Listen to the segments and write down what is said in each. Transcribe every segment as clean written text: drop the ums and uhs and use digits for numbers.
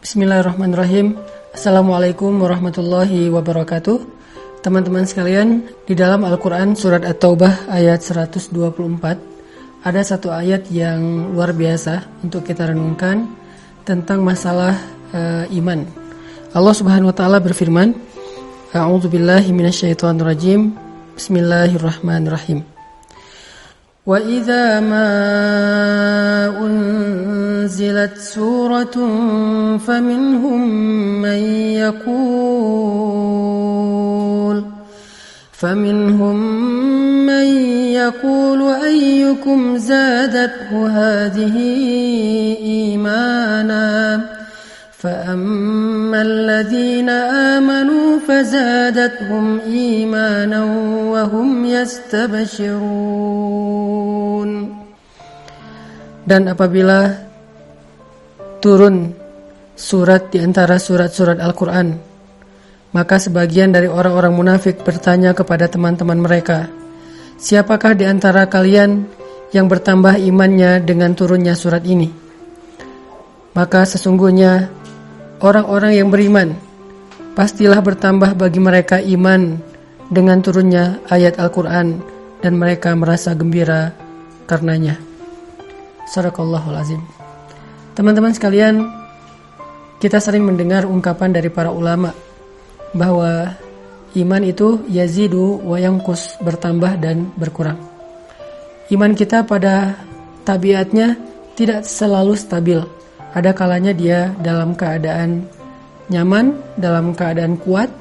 Bismillahirrahmanirrahim. Assalamualaikum warahmatullahi wabarakatuh. Teman-teman sekalian, di dalam Al-Quran surat At-Taubah ayat 124 ada satu ayat yang luar biasa untuk kita renungkan tentang masalah iman. Allah Subhanahu wa taala berfirman, A'udzubillahi minasyaitonirrajim. Bismillahirrahmanirrahim. Wa idza ma unzilat suratun faminhum man yaqulu ayyukum zadathu hadhihi imana فَأَمَّا الَّذِينَ آمَنُوا فَزَادَتْهُمْ إِيمَانًا وَهُمْ يَسْتَبْشِرُونَ. Dan apabila turun surat di antara surat-surat Al-Quran, maka sebagian dari orang-orang munafik bertanya kepada teman-teman mereka, siapakah di antara kalian yang bertambah imannya dengan turunnya surat ini? Maka sesungguhnya orang-orang yang beriman pastilah bertambah bagi mereka iman dengan turunnya ayat Al-Quran dan mereka merasa gembira karenanya. Shadaqallahul azim. Teman-teman sekalian, kita sering mendengar ungkapan dari para ulama bahwa iman itu yazidu wa yanqus, bertambah dan berkurang. Iman kita pada tabiatnya tidak selalu stabil. Ada kalanya dia dalam keadaan nyaman, dalam keadaan kuat,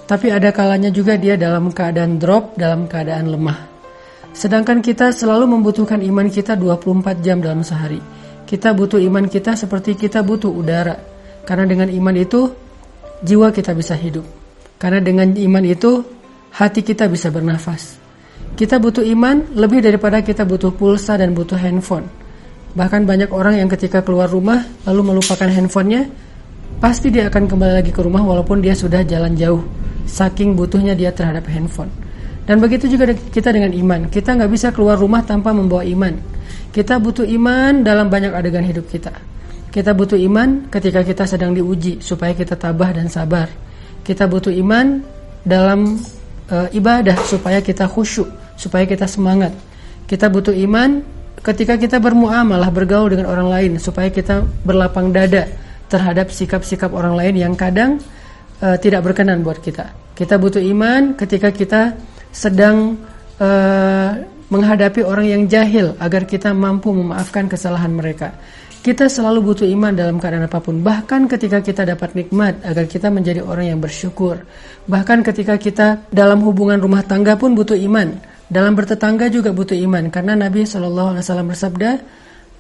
tapi ada kalanya juga dia dalam keadaan drop, dalam keadaan lemah. Sedangkan kita selalu membutuhkan iman kita 24 jam dalam sehari. Kita butuh iman kita seperti kita butuh udara. Karena dengan iman itu, jiwa kita bisa hidup. Karena dengan iman itu, hati kita bisa bernafas. Kita butuh iman lebih daripada kita butuh pulsa dan butuh handphone. Bahkan banyak orang yang ketika keluar rumah lalu melupakan handphonenya, pasti dia akan kembali lagi ke rumah walaupun dia sudah jalan jauh, saking butuhnya dia terhadap handphone. Dan begitu juga kita dengan iman. Kita gak bisa keluar rumah tanpa membawa iman. Kita butuh iman dalam banyak adegan hidup kita. Kita butuh iman ketika kita sedang diuji supaya kita tabah dan sabar. Kita butuh iman dalam ibadah supaya kita khusyuk, supaya kita semangat. Kita butuh iman ketika kita bermuamalah, bergaul dengan orang lain, supaya kita berlapang dada terhadap sikap-sikap orang lain yang kadang tidak berkenan buat kita. Kita butuh iman ketika kita sedang menghadapi orang yang jahil agar kita mampu memaafkan kesalahan mereka. Kita selalu butuh iman dalam keadaan apapun. Bahkan ketika kita dapat nikmat, agar kita menjadi orang yang bersyukur. Bahkan ketika kita dalam hubungan rumah tangga pun butuh iman. Dalam bertetangga juga butuh iman, karena Nabi SAW bersabda,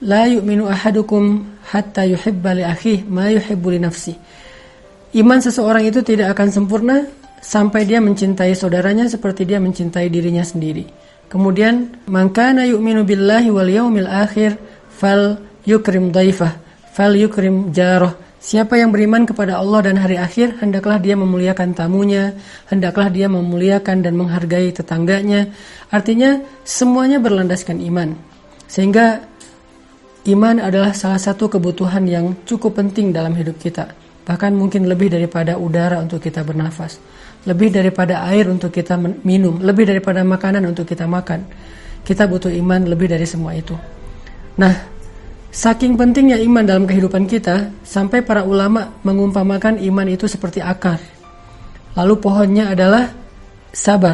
la yu'minu ahadukum hatta yuhibba li akhihi ma yuhibbu li nafsi. Iman seseorang itu tidak akan sempurna sampai dia mencintai saudaranya seperti dia mencintai dirinya sendiri. Kemudian, man kana yu'minu billahi wal yaumil akhir fal yukrim dhaifah, fal yukrim jarah. Siapa yang beriman kepada Allah dan hari akhir, hendaklah dia memuliakan tamunya, hendaklah dia memuliakan dan menghargai tetangganya. Artinya semuanya berlandaskan iman. Sehingga iman adalah salah satu kebutuhan yang cukup penting dalam hidup kita. Bahkan mungkin lebih daripada udara untuk kita bernafas, lebih daripada air untuk kita minum, lebih daripada makanan untuk kita makan. Kita butuh iman lebih dari semua itu. Nah, saking pentingnya iman dalam kehidupan kita, sampai para ulama mengumpamakan iman itu seperti akar. Lalu pohonnya adalah sabar,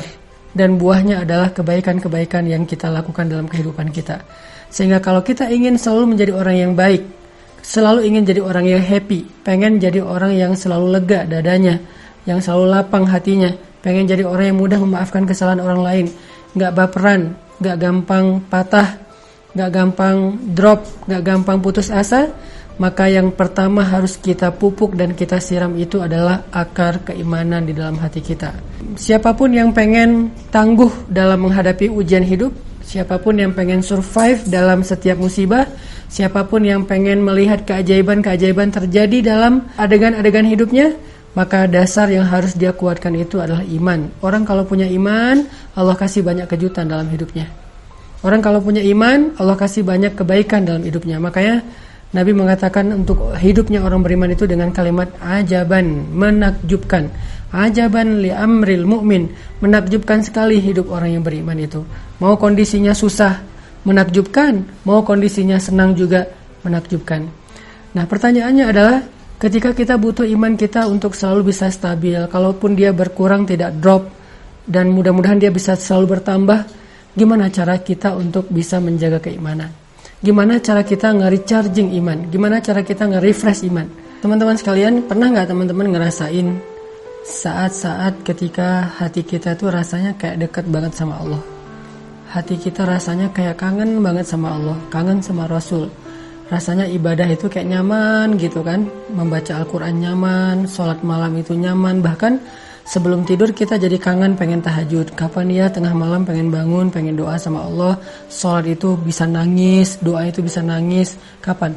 dan buahnya adalah kebaikan-kebaikan yang kita lakukan dalam kehidupan kita. Sehingga kalau kita ingin selalu menjadi orang yang baik, selalu ingin jadi orang yang happy, pengen jadi orang yang selalu lega dadanya, yang selalu lapang hatinya, pengen jadi orang yang mudah memaafkan kesalahan orang lain, gak baperan, gak gampang patah, gak gampang drop, gak gampang putus asa, maka yang pertama harus kita pupuk dan kita siram itu adalah akar keimanan di dalam hati kita. Siapapun yang pengen tangguh dalam menghadapi ujian hidup, siapapun yang pengen survive dalam setiap musibah, siapapun yang pengen melihat keajaiban-keajaiban terjadi dalam adegan-adegan hidupnya, maka dasar yang harus dia kuatkan itu adalah iman. Orang kalau punya iman, Allah kasih banyak kejutan dalam hidupnya. Orang kalau punya iman, Allah kasih banyak kebaikan dalam hidupnya. Makanya Nabi mengatakan untuk hidupnya orang beriman itu dengan kalimat ajaban, menakjubkan. Ajaban li amril mu'min, menakjubkan sekali hidup orang yang beriman itu. Mau kondisinya susah, menakjubkan. Mau kondisinya senang juga, menakjubkan. Nah, pertanyaannya adalah ketika kita butuh iman kita untuk selalu bisa stabil, kalaupun dia berkurang tidak drop, dan mudah-mudahan dia bisa selalu bertambah, gimana cara kita untuk bisa menjaga keimanan? Gimana cara kita nge-recharging iman? Gimana cara kita nge-refresh iman? Teman-teman sekalian, pernah nggak teman-teman ngerasain saat-saat ketika hati kita tuh rasanya kayak dekat banget sama Allah? Hati kita rasanya kayak kangen banget sama Allah, kangen sama Rasul. Rasanya ibadah itu kayak nyaman gitu kan, membaca Al-Quran nyaman, sholat malam itu nyaman, bahkan sebelum tidur kita jadi kangen pengen tahajud. Kapan ya tengah malam pengen bangun, pengen doa sama Allah. Sholat itu bisa nangis, doa itu bisa nangis. Kapan?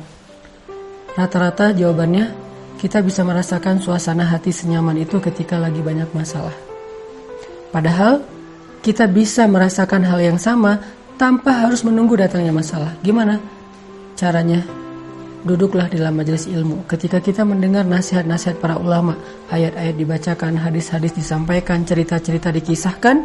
Rata-rata jawabannya kita bisa merasakan suasana hati senyaman itu ketika lagi banyak masalah. Padahal kita bisa merasakan hal yang sama tanpa harus menunggu datangnya masalah. Gimana caranya? Duduklah di dalam majelis ilmu. Ketika kita mendengar nasihat-nasihat para ulama, ayat-ayat dibacakan, hadis-hadis disampaikan, cerita-cerita dikisahkan,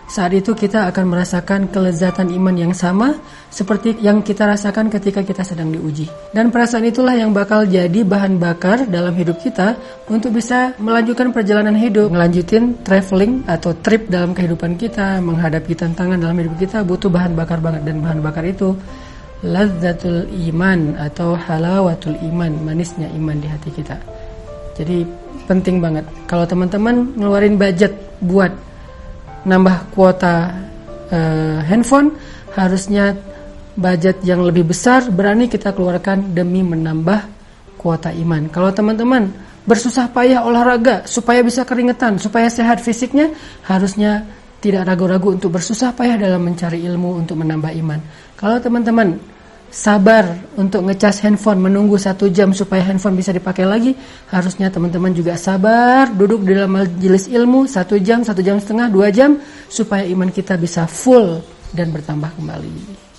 saat itu kita akan merasakan kelezatan iman yang sama seperti yang kita rasakan ketika kita sedang diuji. Dan perasaan itulah yang bakal jadi bahan bakar dalam hidup kita untuk bisa melanjutkan perjalanan hidup, melanjutin traveling atau trip dalam kehidupan kita, menghadapi tantangan dalam hidup kita butuh bahan bakar banget. Dan bahan bakar itu lazzatul iman atau halawatul iman, manisnya iman di hati kita. Jadi penting banget kalau teman-teman ngeluarin budget buat nambah kuota handphone, harusnya budget yang lebih besar berani kita keluarkan demi menambah kuota iman. Kalau teman-teman bersusah payah olahraga supaya bisa keringetan, supaya sehat fisiknya, harusnya tidak ragu-ragu untuk bersusah payah dalam mencari ilmu untuk menambah iman. Kalau teman-teman sabar untuk ngecas handphone, menunggu 1 jam supaya handphone bisa dipakai lagi, harusnya teman-teman juga sabar duduk di dalam majelis ilmu 1 jam, 1 jam setengah, 2 jam, supaya iman kita bisa full dan bertambah kembali.